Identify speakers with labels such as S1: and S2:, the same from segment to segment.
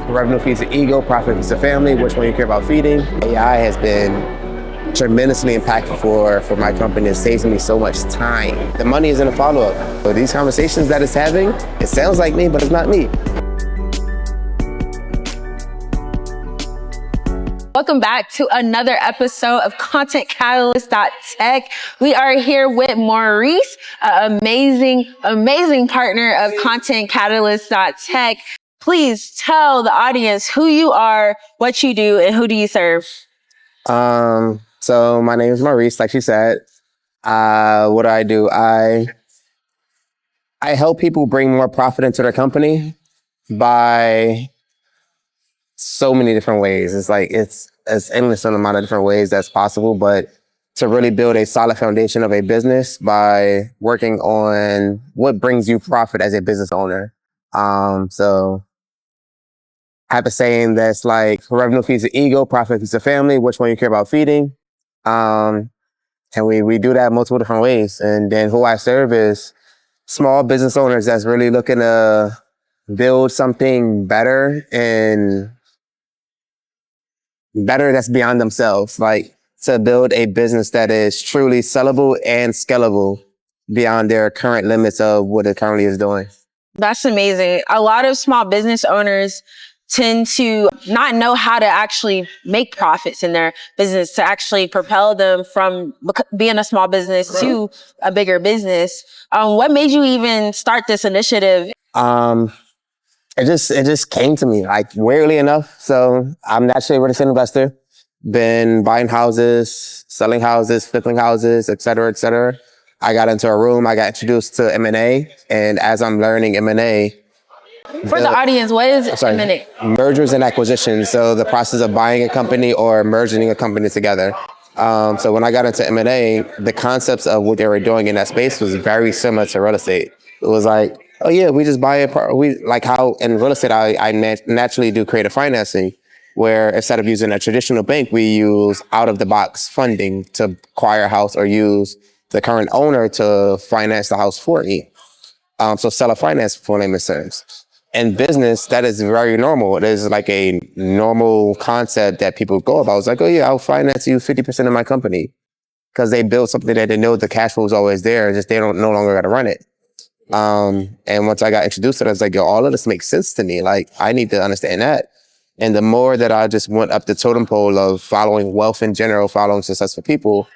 S1: revenue feeds the ego, profit feeds the family, which one you care about feeding. AI has been tremendously impactful for my company. It saves me so much time. The money is in the follow-up. So these conversations that it's having, it sounds like me, but it's not me.
S2: Welcome back to another episode of CONTENTCATALYST.TECH. We are here with Maurice, an amazing partner of CONTENTCATALYST.TECH. Please tell the audience who you are, what you do, and who do you serve?
S1: So my name is Maurice, like she said. What do? I help people bring more profit into their company by so many different ways. It's endless amount of different ways that's possible, but to really build a solid foundation of a business by working on what brings you profit as a business owner. So I have a saying that's like, revenue feeds the ego, profit feeds the family, which one you care about feeding. And we do that multiple different ways. And then who I serve is small business owners that's really looking to build something better and better that's beyond themselves, like to build a business that is truly sellable and scalable beyond their current limits of what it currently is doing.
S2: That's amazing. A lot of small business owners tend to not know how to actually make profits in their business, to actually propel them from being a small business to a bigger business. What made you even start this initiative?
S1: It just came to me, like, weirdly enough. So I'm naturally a real estate investor. Been buying houses, selling houses, flipping houses, et cetera, et cetera. I got into a room. I got introduced to M&A. And as I'm learning M&A,
S2: for the audience, what is M&A?
S1: Mergers and acquisitions. So the process of buying a company or merging a company together. So when I got into M&A, the concepts of what they were doing in that space was very similar to real estate. It was like, oh yeah, we just buy a we like how in real estate I naturally do creative financing, where instead of using a traditional bank, we use out of the box funding to acquire a house or use the current owner to finance the house for me. So seller finance, full name and sense. In business, that is very normal. It is like a normal concept that people go about. It's like, oh yeah, I'll finance you 50% of my company, because they build something that they know the cash flow is always there. Just they don't no longer got to run it. And once I got introduced to it, I was like, yo, all of this makes sense to me. Like, I need to understand that. And the more that I just went up the totem pole of following wealth in general, following successful people,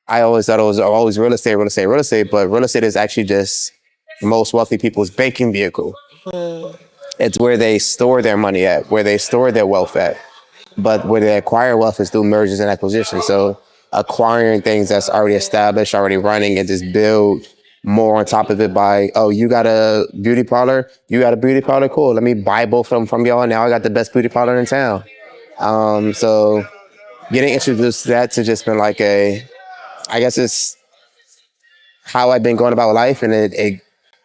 S1: I always thought it was always real estate, but real estate is actually just most wealthy people's banking vehicle. It's where they store their money at, where they store their wealth at. But where they acquire wealth is through mergers and acquisitions. So acquiring things that's already established, already running, and just build more on top of it by, oh, you got a beauty parlor, cool. Let me buy both of them from y'all. Now I got the best beauty parlor in town. So getting introduced to that to just been like I guess it's how I've been going about life, and it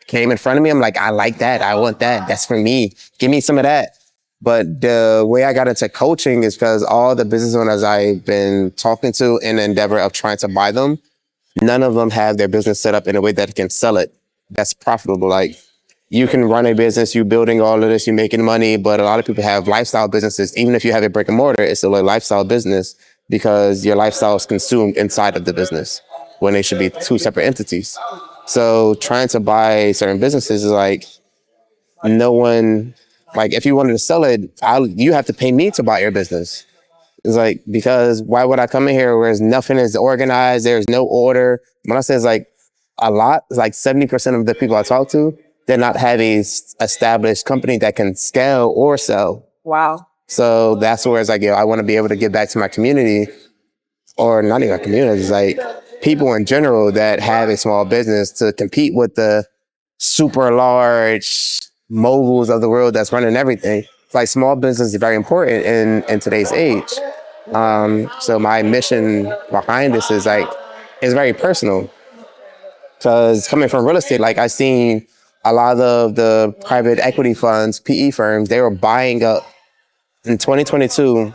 S1: came in front of me. I'm like, I like that. I want that. That's for me. Give me some of that. But the way I got into coaching is because all the business owners I've been talking to in the endeavor of trying to buy them, none of them have their business set up in a way that can sell it. That's profitable. Like, you can run a business, you building all of this, you making money, but a lot of people have lifestyle businesses. Even if you have a brick and mortar, it's still a lifestyle business because your lifestyle is consumed inside of the business when they should be two separate entities. So trying to buy certain businesses is like, no one, like, if you wanted to sell it, you have to pay me to buy your business. It's like, because why would I come in here where nothing is organized, there's no order? When I say it's like a lot, it's like 70% of the people I talk to, they're not have a established company that can scale or sell.
S2: Wow.
S1: So that's where it's like, yo, I want to be able to give back to my community, or not even a community, it's like people in general that have a small business to compete with the super large moguls of the world that's running everything. It's like small business is very important in today's age. So my mission behind this is like, it's very personal. Because coming from real estate, like, I seen a lot of the private equity funds, PE firms, they were buying up in 2022.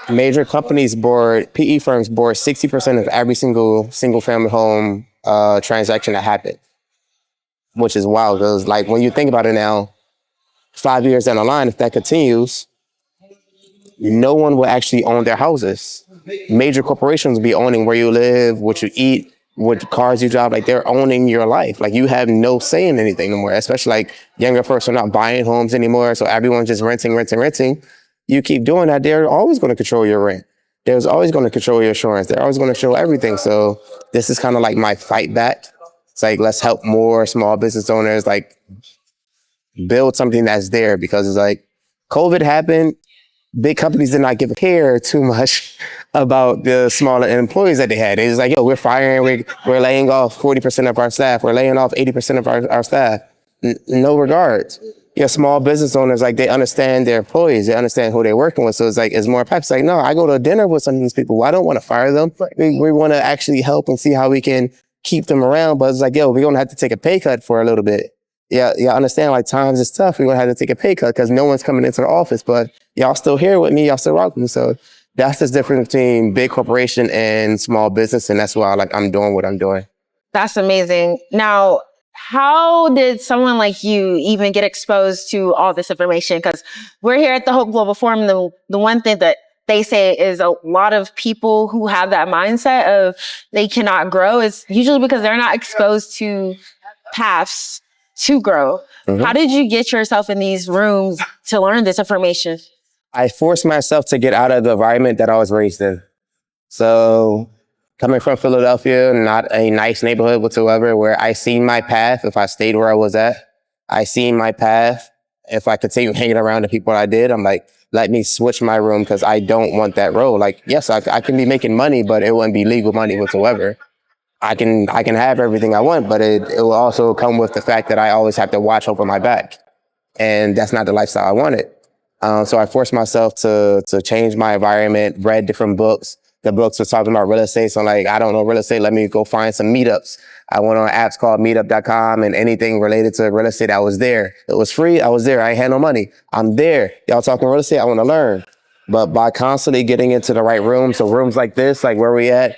S1: Major companies PE firms bought 60% of every single family home transaction that happened, which is wild. Because like, when you think about it now, 5 years down the line, if that continues, no one will actually own their houses. Major corporations will be owning where you live, what you eat, what cars you drive. Like, they're owning your life. Like, you have no say in anything no more, especially like younger folks are not buying homes anymore. So everyone's just renting. You keep doing that, they're always going to control your rent. There's always going to control your insurance. They're always going to control everything. So this is kind of like my fight back. It's like, let's help more small business owners, like, build something that's there, because it's like COVID happened. Big companies did not give a care too much about the smaller employees that they had. It's like, yo, we're firing, we're laying off 40% of our staff. We're laying off 80% of our staff. No regards. Yeah, small business owners, like, they understand their employees. They understand who they're working with. So it's like, it's more pep. It's like, no, I go to dinner with some of these people. Well, I don't want to fire them. We want to actually help and see how we can keep them around. But it's like, yo, we're going to have to take a pay cut for a little bit. Yeah, understand, like, times is tough. We're going to have to take a pay cut because no one's coming into the office, but y'all still here with me. Y'all still rock with me. So that's the difference between big corporation and small business. And that's why, like, I'm doing what I'm doing.
S2: That's amazing. Now, how did someone like you even get exposed to all this information? Because we're here at the Hope Global Forum. The one thing that they say is a lot of people who have that mindset of they cannot grow is usually because they're not exposed to paths to grow. Mm-hmm. How did you get yourself in these rooms to learn this information?
S1: I forced myself to get out of the environment that I was raised in. So coming from Philadelphia, not a nice neighborhood whatsoever, where I seen my path if I stayed where I was at. I seen my path if I continued hanging around the people I did. I'm like, let me switch my room because I don't want that role. Like, yes, I can be making money, but it wouldn't be legal money whatsoever. I can have everything I want, but it will also come with the fact that I always have to watch over my back. And that's not the lifestyle I wanted. So I forced myself to change my environment, read different books. The books were talking about real estate. So, like, I don't know real estate. Let me go find some meetups. I went on apps called meetup.com, and anything related to real estate, I was there. It was free. I was there. I ain't had no money. I'm there. Y'all talking real estate? I want to learn. But by constantly getting into the right rooms, so rooms like this, like where we at,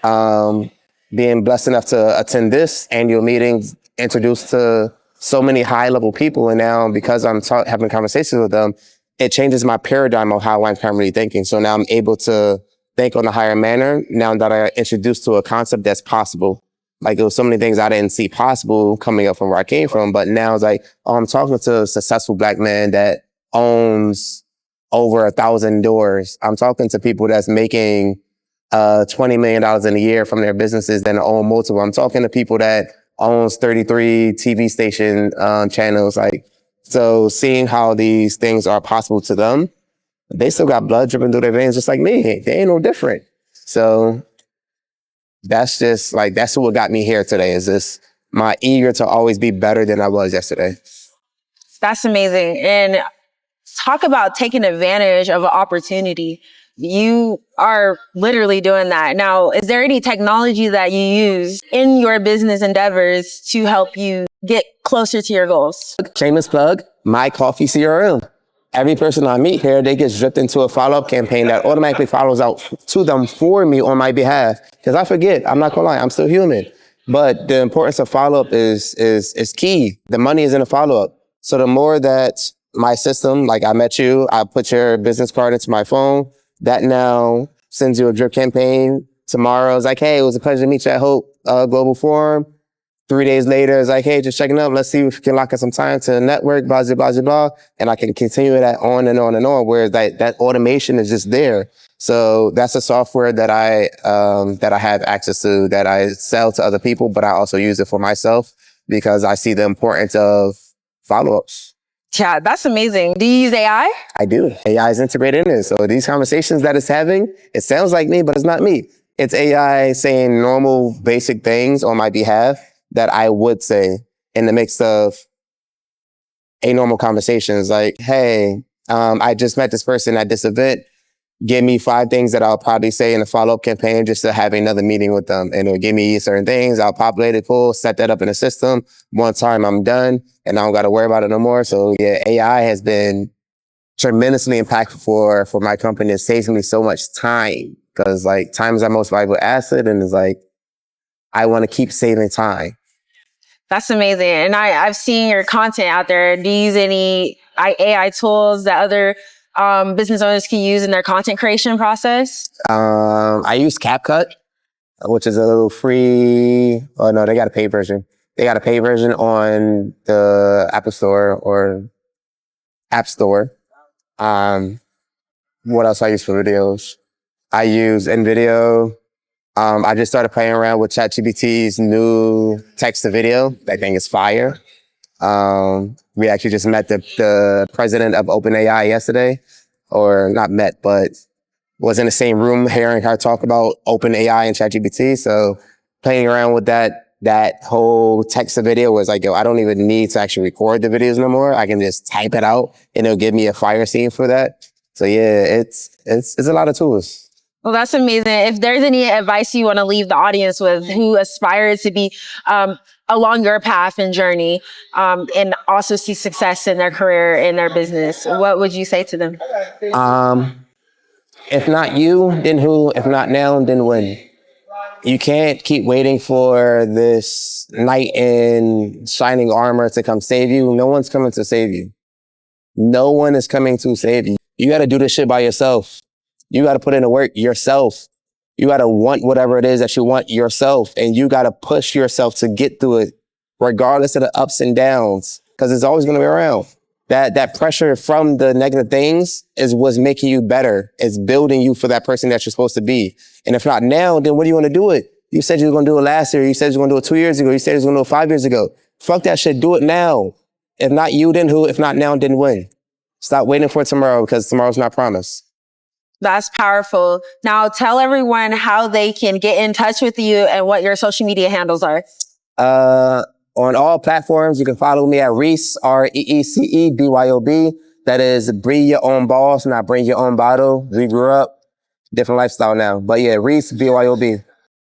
S1: being blessed enough to attend this annual meeting, introduced to so many high-level people, and now because I'm having conversations with them, it changes my paradigm of how I'm currently thinking. So now I'm able to think on a higher manner now that I introduced to a concept that's possible. Like, it was so many things I didn't see possible coming up from where I came from, but now it's like, oh, I'm talking to a successful Black man that owns over 1,000 doors. I'm talking to people that's making $20 million in a year from their businesses that own multiple. I'm talking to people that owns 33 TV station channels. Like, so seeing how these things are possible to them, they still got blood dripping through their veins just like me. They ain't no different. So that's just like, that's what got me here today, is this my eager to always be better than I was yesterday.
S2: That's amazing. And talk about taking advantage of an opportunity. You are literally doing that. Now, is there any technology that you use in your business endeavors to help you get closer to your goals?
S1: Shameless plug, my coffee CRM. Every person I meet here, they get dripped into a follow-up campaign that automatically follows out to them for me on my behalf. Because I forget, I'm not gonna lie, I'm still human. But the importance of follow-up is key. The money is in the follow-up. So the more that my system, like I met you, I put your business card into my phone, that now sends you a drip campaign. Tomorrow it's like, hey, it was a pleasure to meet you at Hope Global Forum. 3 days later, it's like, hey, just checking up. Let's see if we can lock in some time to network, blah, blah, blah, blah, blah. And I can continue that on and on and on, where that automation is just there. So that's a software that I have access to, that I sell to other people, but I also use it for myself because I see the importance of follow-ups.
S2: Yeah, that's amazing. Do you use AI?
S1: I do. AI is integrated in it. So these conversations that it's having, it sounds like me, but it's not me. It's AI saying normal, basic things on my behalf that I would say in the mix of a normal conversations. Like, hey, I just met this person at this event. Give me 5 things that I'll probably say in a follow-up campaign just to have another meeting with them. And it'll give me certain things. I'll populate it full, set that up in the system. One time I'm done and I don't got to worry about it no more. So yeah, AI has been tremendously impactful for my company. It saves me so much time, because like time is our most valuable asset. And it's like, I want to keep saving time.
S2: That's amazing. And I've seen your content out there. Do you use any AI tools that other business owners can use in their content creation process?
S1: I use CapCut, which is a little free. Oh no, they got a paid version. They got a paid version on the Apple Store or App Store. What else I use for videos? I use InVideo. I just started playing around with ChatGPT's new text to video. That thing is fire. We actually just met the president of OpenAI yesterday, or not met, but was in the same room hearing her talk about OpenAI and ChatGPT. So playing around with that whole text to video was like, yo, I don't even need to actually record the videos no more. I can just type it out and it'll give me a fire scene for that. So yeah, it's a lot of tools.
S2: Well, that's amazing. If there's any advice you want to leave the audience with who aspires to be along your path and journey and also see success in their career, in their business, what would you say to them?
S1: If not you, then who? If not now, then when? You can't keep waiting for this knight in shining armor to come save you. No one's coming to save you. No one is coming to save you. You got to do this shit by yourself. You got to put in the work yourself. You got to want whatever it is that you want yourself. And you got to push yourself to get through it, regardless of the ups and downs, because it's always going to be around. That pressure from the negative things is what's making you better. It's building you for that person that you're supposed to be. And if not now, then what do you want to do it? You said you were going to do it last year. You said you were going to do it 2 years ago. You said you were going to do it 5 years ago. Fuck that shit. Do it now. If not you, then who? If not now, then when? Stop waiting for tomorrow, because tomorrow's not promised.
S2: That's powerful. Now tell everyone how they can get in touch with you and what your social media handles are.
S1: On all platforms, you can follow me at Reece, REECEBYOB. That is Bring Your Own Boss, not Bring Your Own Bottle. We grew up, different lifestyle now. But yeah, Reece, BYOB.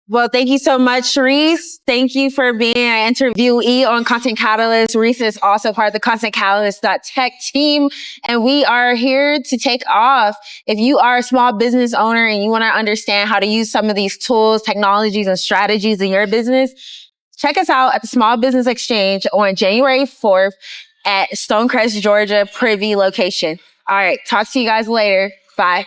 S2: Well, thank you so much, Reece. Thank you for being an interviewee on Content Catalyst. Reece is also part of the CONTENTCATALYST.TECH team, and we are here to take off. If you are a small business owner and you want to understand how to use some of these tools, technologies, and strategies in your business, check us out at the Small Business Exchange on January 4th at Stonecrest, Georgia, Privy location. All right. Talk to you guys later. Bye.